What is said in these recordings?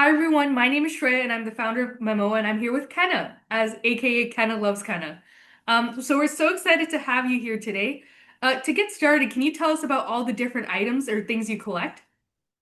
Hi everyone, my name is Shreya and I'm the founder of Memo and I'm here with Kenna as aka Kennaloveskenna. So we're so excited to have you here today. To get started, can you tell us about all the different items or things you collect?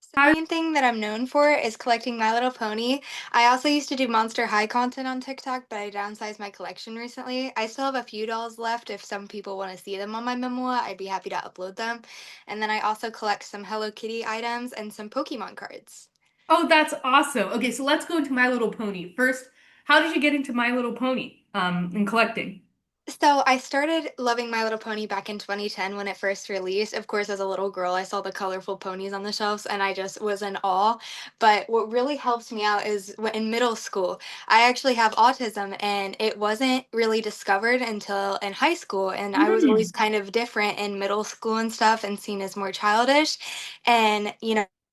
So the main thing that I'm known for is collecting My Little Pony. I also used to do Monster High content on TikTok, but I downsized my collection recently. I still have a few dolls left. If some people want to see them on my memoir, I'd be happy to upload them. And then I also collect some Hello Kitty items and some Pokemon cards. Oh, that's awesome. Okay, so let's go into My Little Pony. First, how did you get into My Little Pony and collecting? So I started loving My Little Pony back in 2010 when it first released. Of course, as a little girl, I saw the colorful ponies on the shelves and I just was in awe. But what really helped me out is in middle school, I actually have autism and it wasn't really discovered until in high school. And I was always Mm. kind of different in middle school and stuff and seen as more childish. And,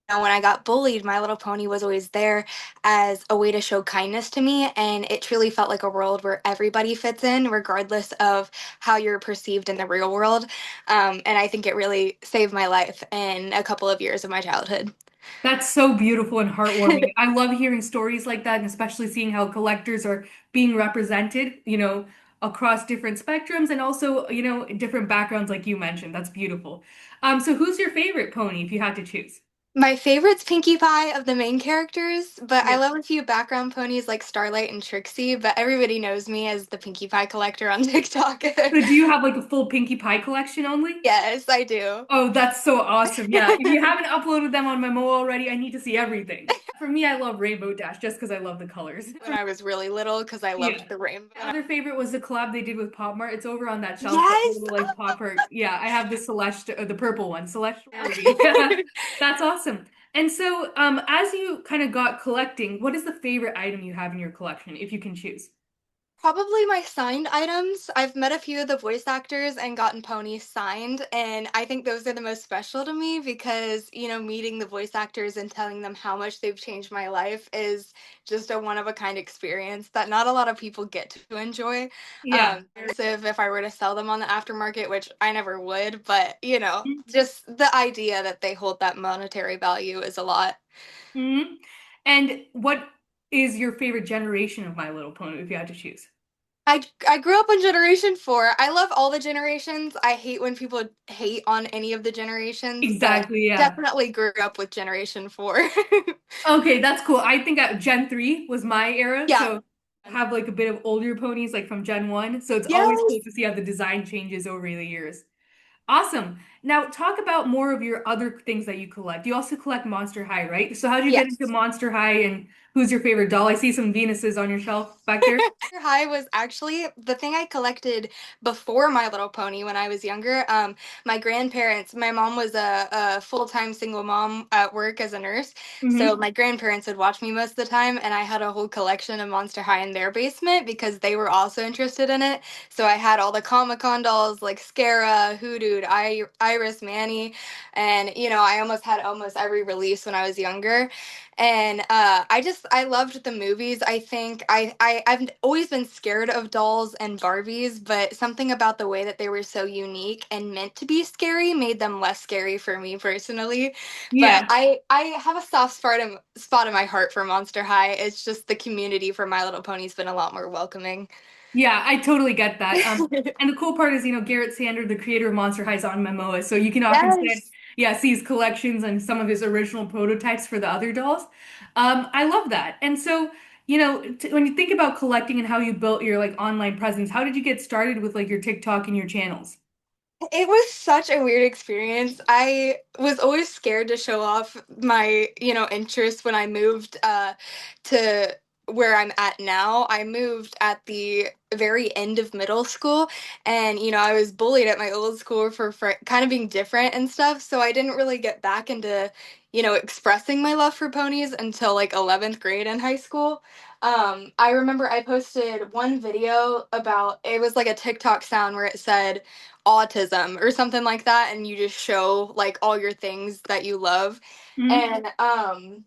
when I got bullied, My Little Pony was always there as a way to show kindness to me. And it truly felt like a world where everybody fits in, regardless of how you're perceived in the real world. And I think it really saved my life in a couple of years of my childhood. That's so beautiful and heartwarming. I love hearing stories like that, and especially seeing how collectors are being represented, across different spectrums and also, different backgrounds, like you mentioned. That's beautiful. So who's your favorite pony if you had to choose? My favorite's Pinkie Pie of the main characters, but I Yeah. love a few background ponies like Starlight and Trixie, but everybody knows me as the Pinkie Pie collector on TikTok. So do you have like a full Pinkie Pie collection only? Yes, I do. Oh, that's so awesome. Yeah. If you haven't uploaded them on Memo already, I need to see everything. For me, I love Rainbow Dash just because I love the colors. When I was really little, because I Yeah. loved the rainbow. My other favorite was the collab they did with Pop Mart. It's over on that shelf, that Yes! little like pop art. Yeah, I have the Celeste, the purple one, Celestial Ruby. That's awesome. And so, as you kind of got collecting, what is the favorite item you have in your collection, if you can choose? Probably my signed items. I've met a few of the voice actors and gotten ponies signed, and I think those are the most special to me because, meeting the voice actors and telling them how much they've changed my life is just a one of a kind experience that not a lot of people get to enjoy. Yeah. If I were to sell them on the aftermarket, which I never would, but, just the idea that they hold that monetary value is a lot. Mm-hmm. And what is your favorite generation of My Little Pony, if you had to choose? I grew up on Generation 4. I love all the generations. I hate when people hate on any of the generations, but Exactly, yeah. definitely grew up with Generation 4. Okay, that's cool. I think Gen 3 was my era, Yeah. so I have like a bit of older ponies like from Gen 1, so it's always cool Yes. to see how the design changes over the years. Awesome. Now talk about more of your other things that you collect. You also collect Monster High, right? So how did you get into Yes. Monster High and who's your favorite doll? I see some Venuses on your shelf back there. High was actually the thing I collected before My Little Pony when I was younger. My grandparents, my mom was a full-time single mom at work as a nurse, so Hmm. my grandparents would watch me most of the time, and I had a whole collection of Monster High in their basement because they were also interested in it. So I had all the Comic-Con dolls like Scara, Hoodoo, Iris, Manny, and I almost had almost every release when I was younger. And I loved the movies. I think I've always been scared of dolls and Barbies, but something about the way that they were so unique and meant to be scary made them less scary for me personally. But Yeah. I have a spot in my heart for Monster High. It's just the community for My Little Pony's been a lot more welcoming. Yeah, I totally get that. And the cool part is, Garrett Sander, the creator of Monster High, is on Momoa, so you can often Yes. see his collections and some of his original prototypes for the other dolls. I love that. And so, t when you think about collecting and how you built your like online presence, how did you get started with like your TikTok and your channels? It was such a weird experience. I was always scared to show off my, interests when I moved to where I'm at now. I moved at the very end of middle school and I was bullied at my old school for kind of being different and stuff, so I didn't really get back into, expressing my love for ponies until like 11th grade in high school. I remember I posted one video about it was like a TikTok sound where it said autism or something like that, and you just show like all your things that you love. Mhm. And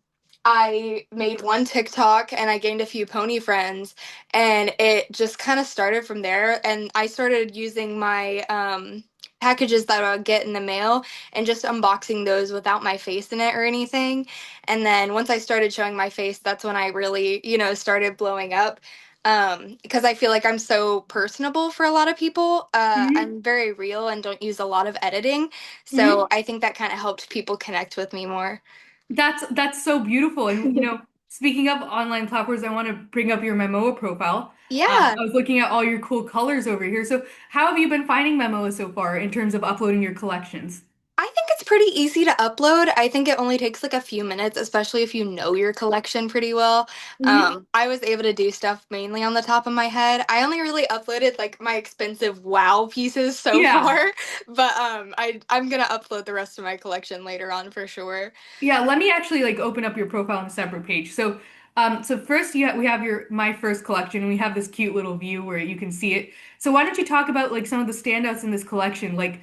I made one TikTok and I gained a few pony friends, and it just kind of started from there. And I started using my packages that I'll get in the mail and just unboxing those without my face in it or anything. And then once I started showing my face, that's when I really, started blowing up. Because I feel like I'm so personable for a lot of people. Hmm. I'm very real and don't use a lot of editing. Hmm. So I think that kind of helped people connect with me more. That's so beautiful. And speaking of online platforms, I want to bring up your Momoa profile. Yeah. I was looking at all your cool colors over here. So how have you been finding Momoa so far in terms of uploading your collections? I think it's pretty easy to upload. I think it only takes like a few minutes, especially if you know your collection pretty well. Hmm. I was able to do stuff mainly on the top of my head. I only really uploaded like my expensive wow pieces so Yeah. far, but I'm gonna upload the rest of my collection later on for sure. Yeah, let me actually like open up your profile on a separate page. So first we have your my first collection, and we have this cute little view where you can see it. So why don't you talk about like some of the standouts in this collection, like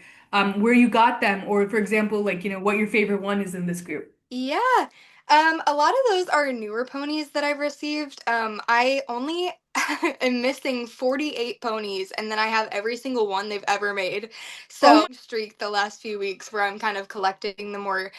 where you got them, or for example, like what your favorite one is in this group. Yeah. A lot of those are newer ponies that I've received. I only am missing 48 ponies, and then I have every single one they've ever made. Oh So, streak the last few weeks where I'm kind of collecting the more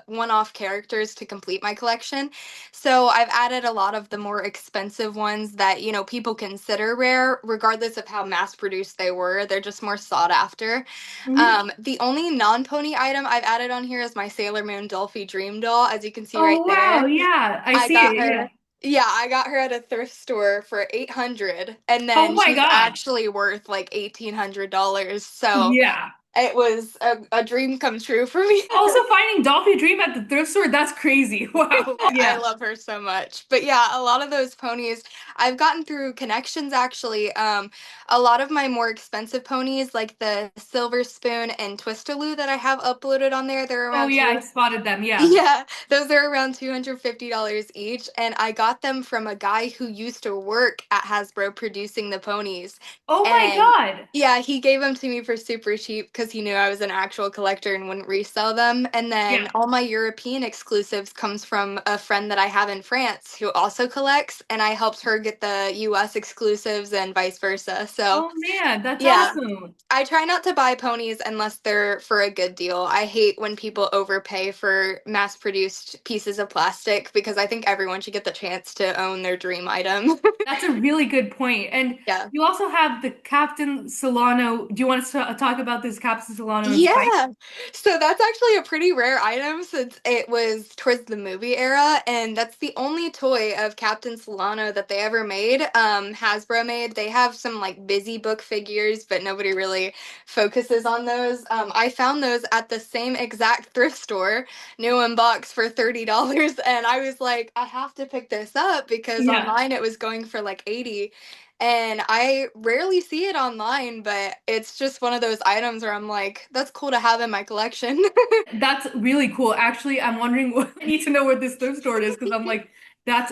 one-off characters to complete my collection. So, I've added a lot of the more expensive ones that, people consider rare, regardless of how mass-produced they were. They're just more sought after. my. The only non-pony item I've added on here is my Sailor Moon Dolphy Dream Doll, as you can see right Oh wow, there. yeah, I I see got it. Yeah. her. Yeah, I got her at a thrift store for 800, and Oh then my she's God. actually worth like $1,800. So Yeah. it was a dream come true for me. Also finding Dolphin Dream at the thrift store, that's crazy. Wow. I Yeah. love her so much. But yeah, a lot of those ponies I've gotten through connections actually. A lot of my more expensive ponies, like the Silver Spoon and Twistaloo that I have uploaded on there, they're Oh around yeah, I two. spotted them. Yeah. Yeah, those are around $250 each, and I got them from a guy who used to work at Hasbro producing the ponies. Oh my And God. yeah, he gave them to me for super cheap because he knew I was an actual collector and wouldn't resell them. And then Yeah. all my European exclusives comes from a friend that I have in France who also collects, and I helped her get the US exclusives and vice versa. So Oh man, that's yeah. awesome. I try not to buy ponies unless they're for a good deal. I hate when people overpay for mass produced pieces of plastic because I think everyone should get the chance to own their dream item. That's a really good point. And Yeah. you also have the Captain Solano. Do you want us to talk about this Captain Solano and Spike? Yeah. So that's actually a pretty rare item since it was towards the movie era, and that's the only toy of Captain Solano that they ever made. Hasbro made. They have some like busy book figures, but nobody really focuses on those. I found those at the same exact thrift store, new in box for $30, and I was like, I have to pick this up because Yeah. online it was going for like 80. And I rarely see it online, but it's just one of those items where I'm like, that's cool to have in my collection. That's really cool. Actually, I'm wondering I need to know where this thrift store is because I'm like, those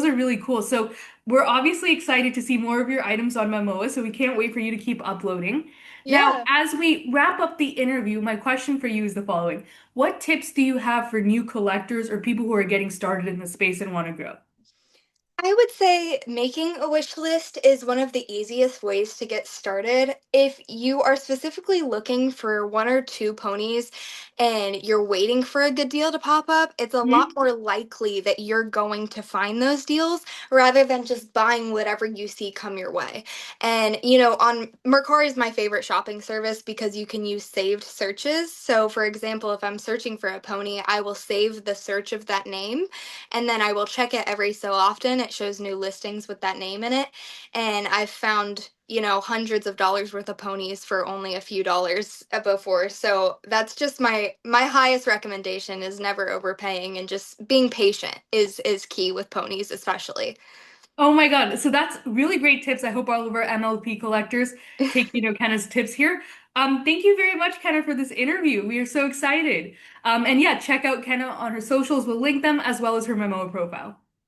are really cool. So we're obviously excited to see more of your items on Momoa, so we can't wait for you to keep uploading. Now, Yeah. as we wrap up the interview, my question for you is the following. What tips do you have for new collectors or people who are getting started in the space and want to grow? I would say making a wish list is one of the easiest ways to get started. If you are specifically looking for one or two ponies and you're waiting for a good deal to pop up, it's a lot Hmm. more likely that you're going to find those deals rather than just buying whatever you see come your way. And, on Mercari is my favorite shopping service because you can use saved searches. So, for example, if I'm searching for a pony, I will save the search of that name and then I will check it every so often. It shows new listings with that name in it. And I've found, hundreds of dollars worth of ponies for only a few dollars before. So that's just my highest recommendation is never overpaying and just being patient is key with ponies especially. Oh my God. So that's really great tips. I hope all of our MLP collectors take, Kenna's tips here. Thank you very much, Kenna, for this interview. We are so excited. And yeah, check out Kenna on her socials. We'll link them as well as her Momoa profile.